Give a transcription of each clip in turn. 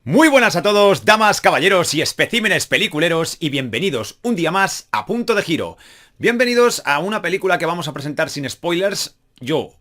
Muy buenas a todos, damas, caballeros y especímenes peliculeros, y bienvenidos un día más a Punto de Giro. Bienvenidos a una película que vamos a presentar sin spoilers. Yo,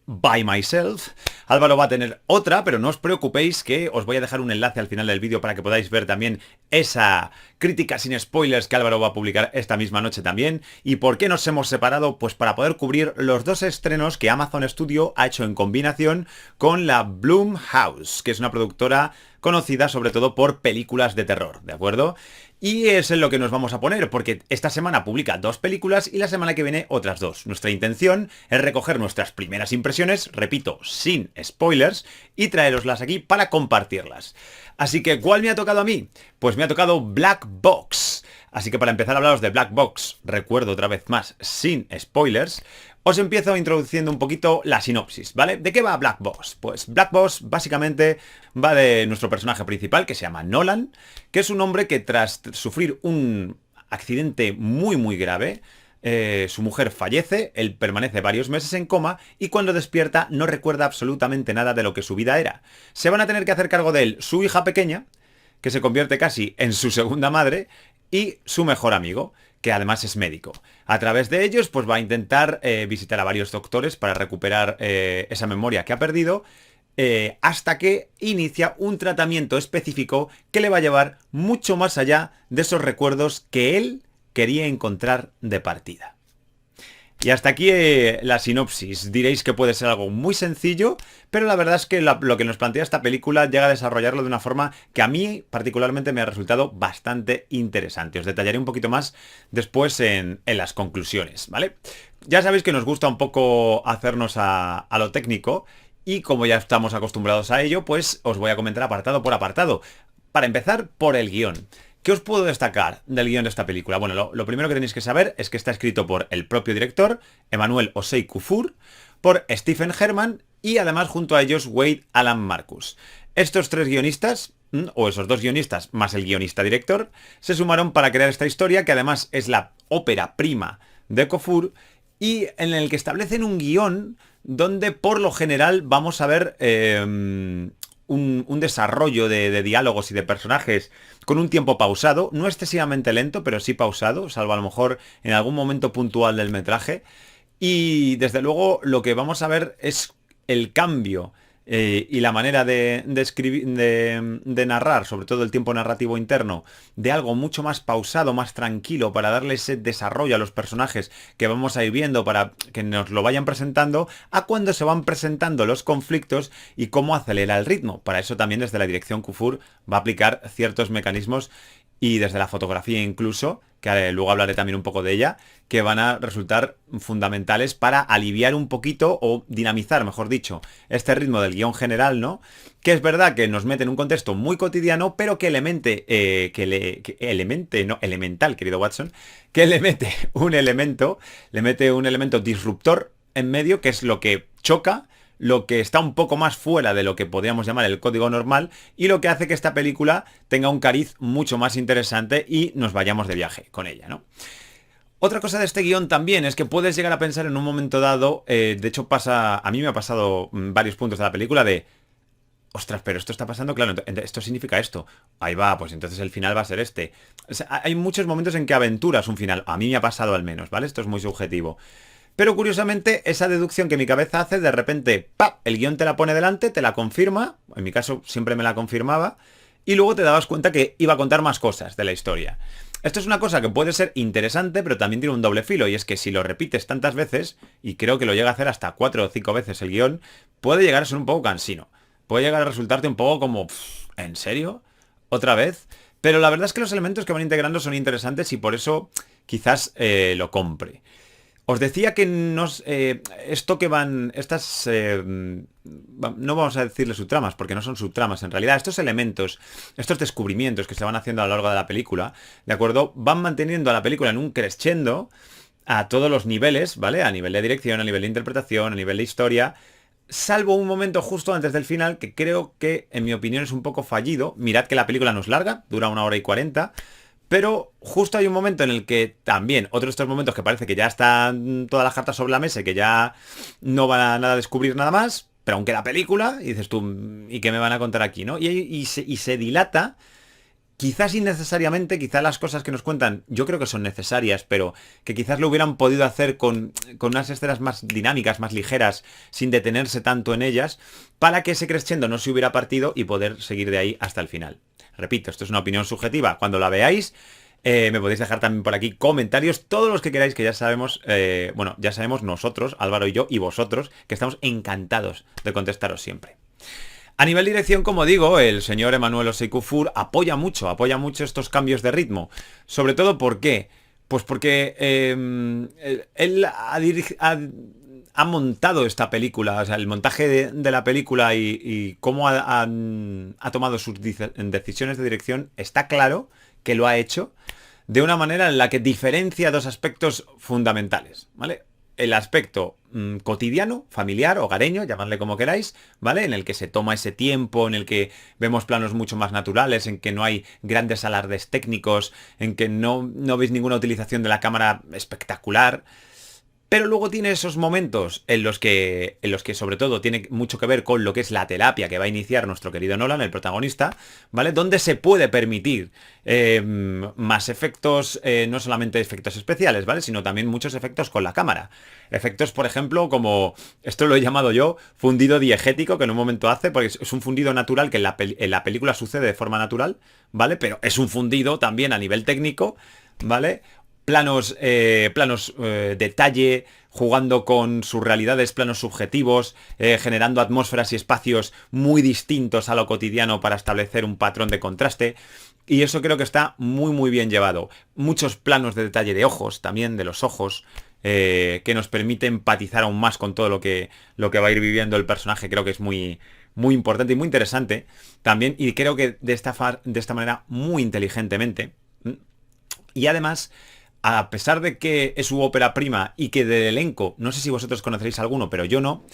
by myself. Álvaro va a tener otra, pero no os preocupéis que os voy a dejar un enlace al final del vídeo para que podáis ver también esa crítica sin spoilers que Álvaro va a publicar esta misma noche también. ¿Y por qué nos hemos separado? Pues para poder cubrir los dos estrenos que Amazon Studio ha hecho en combinación con la Blumhouse, que es una productora conocida sobre todo por películas de terror, ¿de acuerdo? Y es en lo que nos vamos a poner, porque esta semana publica dos películas y la semana que viene otras dos. Nuestra intención es recoger nuestras primeras impresiones, repito, sin spoilers, y traeroslas aquí para compartirlas. Así que, ¿cuál me ha tocado a mí? Pues me ha tocado Black Box. Así que para empezar a hablaros de Black Box, recuerdo otra vez más, sin spoilers, os empiezo introduciendo un poquito la sinopsis, ¿vale? ¿De qué va Black Box? Pues Black Box básicamente va de nuestro personaje principal, que se llama Nolan, que es un hombre que tras sufrir un accidente muy grave, su mujer fallece, él permanece varios meses en coma y cuando despierta no recuerda absolutamente nada de lo que su vida era. Se van a tener que hacer cargo de él su hija pequeña, que se convierte casi en su segunda madre, y su mejor amigo, que además es médico. A través de ellos, pues va a intentar visitar a varios doctores para recuperar esa memoria que ha perdido, hasta que inicia un tratamiento específico que le va a llevar mucho más allá de esos recuerdos que él quería encontrar de partida. Y hasta aquí la sinopsis. Diréis que puede ser algo muy sencillo, pero la verdad es que lo que nos plantea esta película llega a desarrollarlo de una forma que a mí particularmente me ha resultado bastante interesante. Os detallaré un poquito más después en las conclusiones, ¿vale? Ya sabéis que nos gusta un poco hacernos a lo técnico y como ya estamos acostumbrados a ello, pues os voy a comentar apartado por apartado. Para empezar, por el guión. ¿Qué os puedo destacar del guión de esta película? Bueno, lo primero que tenéis que saber es que está escrito por el propio director, Emmanuel Osei Kufur, por Stephen Herman y además junto a ellos Wade Alan Marcus. Estos tres guionistas, o esos dos guionistas más el guionista director, se sumaron para crear esta historia que además es la ópera prima de Kufur y en el que establecen un guión donde por lo general vamos a ver un desarrollo de diálogos y de personajes con un tiempo pausado, no excesivamente lento, pero sí pausado, salvo a lo mejor en algún momento puntual del metraje. Y desde luego lo que vamos a ver es el cambio y la manera de escribir, de narrar, sobre todo el tiempo narrativo interno, de algo mucho más pausado, más tranquilo, para darle ese desarrollo a los personajes que vamos a ir viendo, para que nos lo vayan presentando, a cuando se van presentando los conflictos y cómo acelera el ritmo. Para eso también desde la dirección Kufur va a aplicar ciertos mecanismos y desde la fotografía incluso, que luego hablaré también un poco de ella, que van a resultar fundamentales para aliviar un poquito o dinamizar, mejor dicho, este ritmo del guión general, ¿no? Que es verdad que nos mete en un contexto muy cotidiano, pero que elemental, querido Watson, que le mete un elemento disruptor en medio, que es lo que choca, lo que está un poco más fuera de lo que podríamos llamar el código normal y lo que hace que esta película tenga un cariz mucho más interesante y nos vayamos de viaje con ella, ¿no? Otra cosa de este guión también es que puedes llegar a pensar en un momento dado, de hecho a mí me ha pasado varios puntos de la película de, ostras, pero esto está pasando, claro, esto significa esto. Ahí va, pues entonces el final va a ser este. O sea, hay muchos momentos en que aventuras un final, a mí me ha pasado al menos, ¿vale? Esto es muy subjetivo. Pero curiosamente, esa deducción que mi cabeza hace, de repente, ¡pap!, el guión te la pone delante, te la confirma, en mi caso siempre me la confirmaba, y luego te dabas cuenta que iba a contar más cosas de la historia. Esto es una cosa que puede ser interesante, pero también tiene un doble filo, y es que si lo repites tantas veces, y creo que lo llega a hacer hasta 4 o 5 veces el guión, puede llegar a ser un poco cansino. Puede llegar a resultarte un poco como, ¿en serio? ¿Otra vez? Pero la verdad es que los elementos que van integrando son interesantes y por eso quizás lo compre. Os decía que esto que van, no vamos a decirle subtramas, porque no son subtramas en realidad, estos elementos, estos descubrimientos que se van haciendo a lo largo de la película, ¿de acuerdo? Van manteniendo a la película en un crescendo a todos los niveles, ¿vale? A nivel de dirección, a nivel de interpretación, a nivel de historia, salvo un momento justo antes del final que creo que, en mi opinión, es un poco fallido. Mirad que la película no es larga, dura 1 hora y 40. Pero justo hay un momento en el que también, otro de estos momentos que parece que ya están todas las cartas sobre la mesa y que ya no van a descubrir nada más, pero aún queda película, y dices tú, ¿y qué me van a contar aquí, no? Y se dilata. Quizás innecesariamente, quizás las cosas que nos cuentan, yo creo que son necesarias, pero que quizás lo hubieran podido hacer con unas escenas más dinámicas, más ligeras, sin detenerse tanto en ellas, para que ese crescendo no se hubiera partido y poder seguir de ahí hasta el final. Repito, esto es una opinión subjetiva. Cuando la veáis, me podéis dejar también por aquí comentarios, todos los que queráis, que ya sabemos, bueno, ya sabemos nosotros, Álvaro y yo, y vosotros, que estamos encantados de contestaros siempre. A nivel dirección, como digo, el señor Emmanuel Osei-Kuffour apoya mucho estos cambios de ritmo. Sobre todo, ¿por qué? Pues porque él ha montado esta película, o sea, el montaje de la película y cómo ha tomado sus decisiones de dirección, está claro que lo ha hecho de una manera en la que diferencia dos aspectos fundamentales, ¿vale? El aspecto cotidiano, familiar, hogareño, llamadle como queráis, ¿vale? En el que se toma ese tiempo, en el que vemos planos mucho más naturales, en que no hay grandes alardes técnicos, en que no veis ninguna utilización de la cámara espectacular. Pero luego tiene esos momentos en los que sobre todo tiene mucho que ver con lo que es la terapia que va a iniciar nuestro querido Nolan, el protagonista, ¿vale? Donde se puede permitir más efectos, no solamente efectos especiales, ¿vale? Sino también muchos efectos con la cámara. Efectos, por ejemplo, como, esto lo he llamado yo, fundido diegético, que en un momento hace, porque es un fundido natural que en la película sucede de forma natural, ¿vale? Pero es un fundido también a nivel técnico, ¿vale? Planos detalle, jugando con sus realidades, planos subjetivos, generando atmósferas y espacios muy distintos a lo cotidiano para establecer un patrón de contraste. Y eso creo que está muy muy bien llevado. Muchos planos de detalle de ojos, también de los ojos, que nos permite empatizar aún más con todo lo que va a ir viviendo el personaje. Creo que es muy, muy importante y muy interesante también. Y creo que de esta manera muy inteligentemente. Y además, a pesar de que es su ópera prima y que del elenco, no sé si vosotros conoceréis alguno, pero yo no,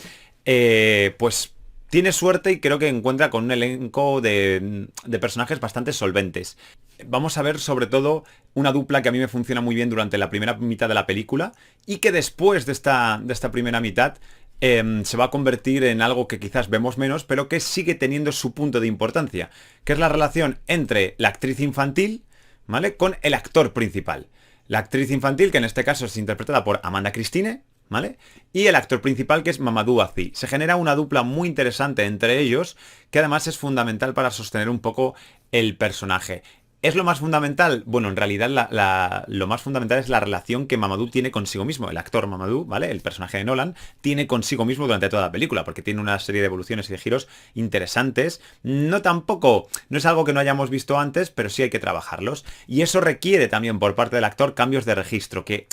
pues tiene suerte y creo que encuentra con un elenco de personajes bastante solventes. Vamos a ver sobre todo una dupla que a mí me funciona muy bien durante la primera mitad de la película y que después de esta primera mitad se va a convertir en algo que quizás vemos menos, pero que sigue teniendo su punto de importancia, que es la relación entre la actriz infantil, ¿vale?, con el actor principal. La actriz infantil, que en este caso es interpretada por Amanda Christine, ¿vale? Y el actor principal, que es Mamadou Aziz. Se genera una dupla muy interesante entre ellos, que además es fundamental para sostener un poco el personaje. ¿Es lo más fundamental? Bueno, en realidad lo más fundamental es la relación que Mamadou tiene consigo mismo. El actor Mamadou, ¿vale? El personaje de Nolan, tiene consigo mismo durante toda la película, porque tiene una serie de evoluciones y de giros interesantes. No es algo que no hayamos visto antes, pero sí hay que trabajarlos. Y eso requiere también por parte del actor cambios de registro, que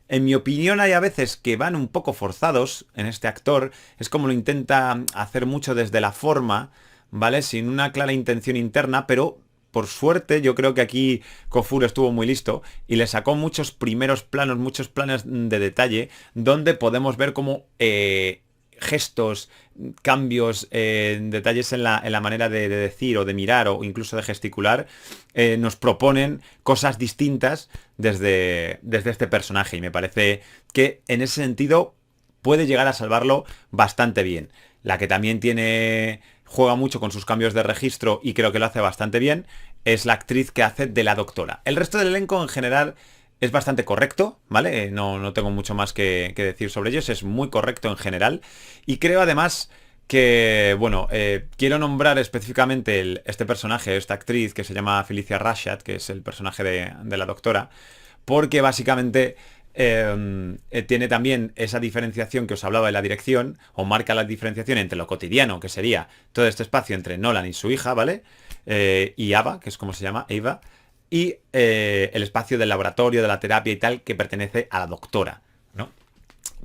en mi opinión hay a veces que van un poco forzados en este actor. Es como lo intenta hacer mucho desde la forma, ¿vale? Sin una clara intención interna, pero por suerte, yo creo que aquí Kuffour estuvo muy listo y le sacó muchos primeros planos, muchos planes de detalle, donde podemos ver cómo gestos, cambios, detalles en la manera de decir o de mirar o incluso de gesticular, nos proponen cosas distintas desde este personaje. Y me parece que en ese sentido puede llegar a salvarlo bastante bien. La que también juega mucho con sus cambios de registro y creo que lo hace bastante bien, es la actriz que hace de la doctora. El resto del elenco en general es bastante correcto, ¿vale? No tengo mucho más que decir sobre ellos, es muy correcto en general. Y creo además que, bueno, quiero nombrar específicamente este personaje, esta actriz que se llama Felicia Rashad, que es el personaje de la doctora, porque básicamente tiene también esa diferenciación que os hablaba de la dirección, o marca la diferenciación entre lo cotidiano, que sería todo este espacio entre Nolan y su hija, ¿vale? Y Ava, que es como se llama, Ava, y el espacio del laboratorio, de la terapia y tal, que pertenece a la doctora, ¿no?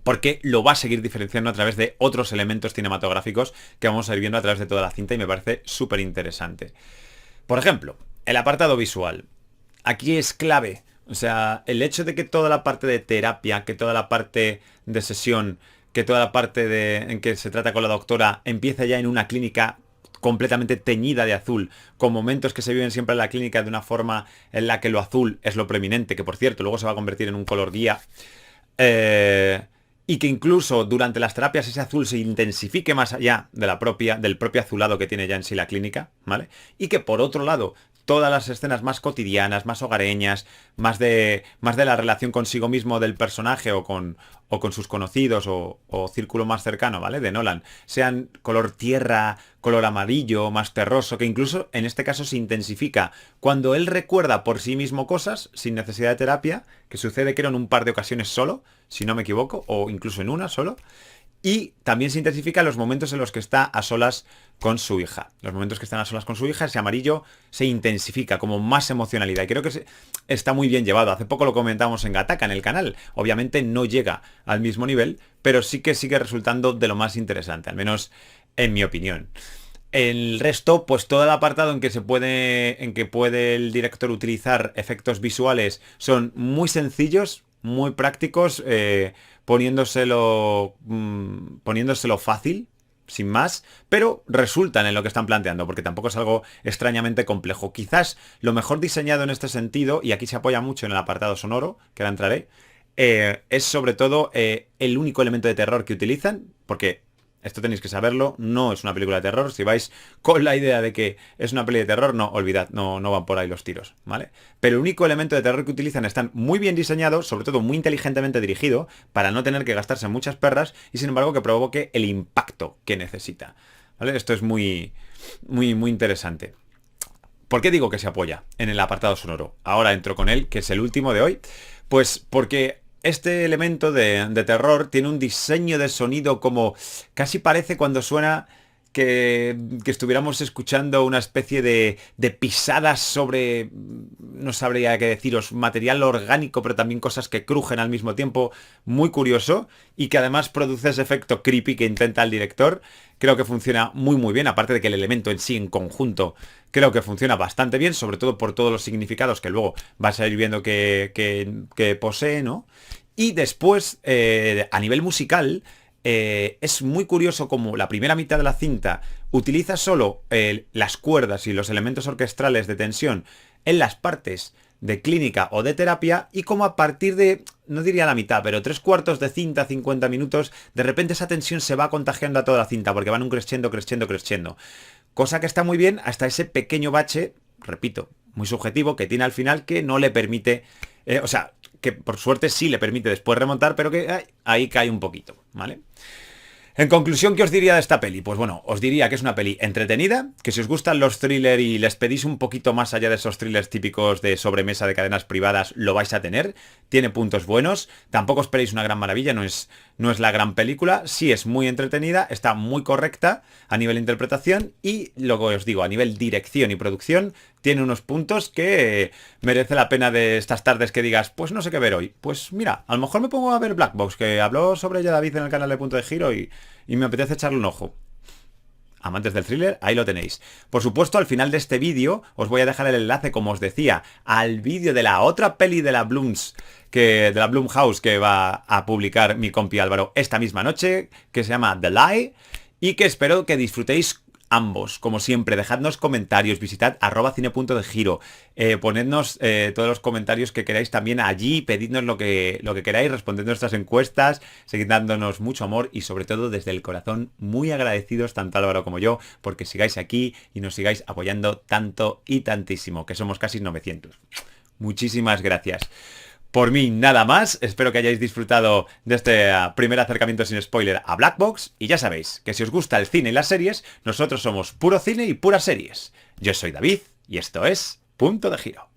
Porque lo va a seguir diferenciando a través de otros elementos cinematográficos que vamos a ir viendo a través de toda la cinta y me parece súper interesante. Por ejemplo, el apartado visual. Aquí es clave. O sea, el hecho de que toda la parte de terapia, que toda la parte de sesión, que toda la parte en que se trata con la doctora empieza ya en una clínica completamente teñida de azul, con momentos que se viven siempre en la clínica de una forma en la que lo azul es lo preeminente, que por cierto luego se va a convertir en un color guía, y que incluso durante las terapias ese azul se intensifique más allá de del propio azulado que tiene ya en sí la clínica, ¿vale? Y que por otro lado, todas las escenas más cotidianas, más hogareñas, más de la relación consigo mismo del personaje o con sus conocidos o círculo más cercano, ¿vale? De Nolan, sean color tierra, color amarillo, más terroso, que incluso en este caso se intensifica cuando él recuerda por sí mismo cosas sin necesidad de terapia, que sucede creo en un par de ocasiones solo, si no me equivoco, o incluso en una solo. Y también se intensifica los momentos en los que está a solas con su hija. Los momentos que están a solas con su hija, ese amarillo se intensifica, como más emocionalidad. Y creo que está muy bien llevado. Hace poco lo comentamos en Gattaca, en el canal. Obviamente no llega al mismo nivel, pero sí que sigue resultando de lo más interesante, al menos en mi opinión. El resto, pues todo el apartado en que puede el director utilizar efectos visuales son muy sencillos, muy prácticos, poniéndoselo fácil, sin más, pero resultan en lo que están planteando, porque tampoco es algo extrañamente complejo. Quizás lo mejor diseñado en este sentido, y aquí se apoya mucho en el apartado sonoro, que ahora entraré, es sobre todo el único elemento de terror que utilizan, porque esto tenéis que saberlo, no es una película de terror. Si vais con la idea de que es una peli de terror, no, olvidad, no van por ahí los tiros, ¿vale? Pero el único elemento de terror que utilizan están muy bien diseñados, sobre todo muy inteligentemente dirigido, para no tener que gastarse muchas perras y sin embargo que provoque el impacto que necesita, ¿vale? Esto es muy interesante. ¿Por qué digo que se apoya en el apartado sonoro? Ahora entro con él, que es el último de hoy. Pues porque este elemento de terror tiene un diseño de sonido como casi parece cuando suena que estuviéramos escuchando una especie de pisadas sobre, no sabría qué deciros, material orgánico, pero también cosas que crujen al mismo tiempo, muy curioso, y que además produce ese efecto creepy que intenta el director. Creo que funciona muy bien, aparte de que el elemento en sí, en conjunto, creo que funciona bastante bien, sobre todo por todos los significados que luego vas a ir viendo que posee, ¿no? Y después, a nivel musical, es muy curioso como la primera mitad de la cinta utiliza solo las cuerdas y los elementos orquestrales de tensión en las partes de clínica o de terapia, y como a partir de, no diría la mitad, pero 3/4 de cinta, 50 minutos, de repente esa tensión se va contagiando a toda la cinta, porque van un crescendo. Cosa que está muy bien hasta ese pequeño bache, repito, muy subjetivo, que tiene al final, que no le permite, o sea, que por suerte sí le permite después remontar, pero que ahí cae un poquito, ¿vale? En conclusión, ¿qué os diría de esta peli? Pues bueno, os diría que es una peli entretenida, que si os gustan los thrillers y les pedís un poquito más allá de esos thrillers típicos de sobremesa de cadenas privadas, lo vais a tener. Tiene puntos buenos, tampoco esperéis una gran maravilla, no es la gran película, sí es muy entretenida, está muy correcta a nivel de interpretación y, lo que os digo, a nivel dirección y producción, tiene unos puntos que merece la pena de estas tardes que digas, pues no sé qué ver hoy. Pues mira, a lo mejor me pongo a ver Black Box, que habló sobre ella David en el canal de Punto de Giro y me apetece echarle un ojo. Amantes del thriller, ahí lo tenéis. Por supuesto, al final de este vídeo os voy a dejar el enlace, como os decía, al vídeo de la otra peli de la Blumhouse que va a publicar mi compi Álvaro esta misma noche, que se llama The Lie, y que espero que disfrutéis ambos. Como siempre, dejadnos comentarios, visitad @cine.degiro, ponednos todos los comentarios que queráis también allí, pedidnos lo que queráis, responded nuestras encuestas, seguid dándonos mucho amor y sobre todo desde el corazón muy agradecidos, tanto Álvaro como yo, porque sigáis aquí y nos sigáis apoyando tanto y tantísimo, que somos casi 900. Muchísimas gracias. Por mí nada más, espero que hayáis disfrutado de este primer acercamiento sin spoiler a Black Box, y ya sabéis que si os gusta el cine y las series, nosotros somos puro cine y puras series. Yo soy David y esto es Punto de Giro.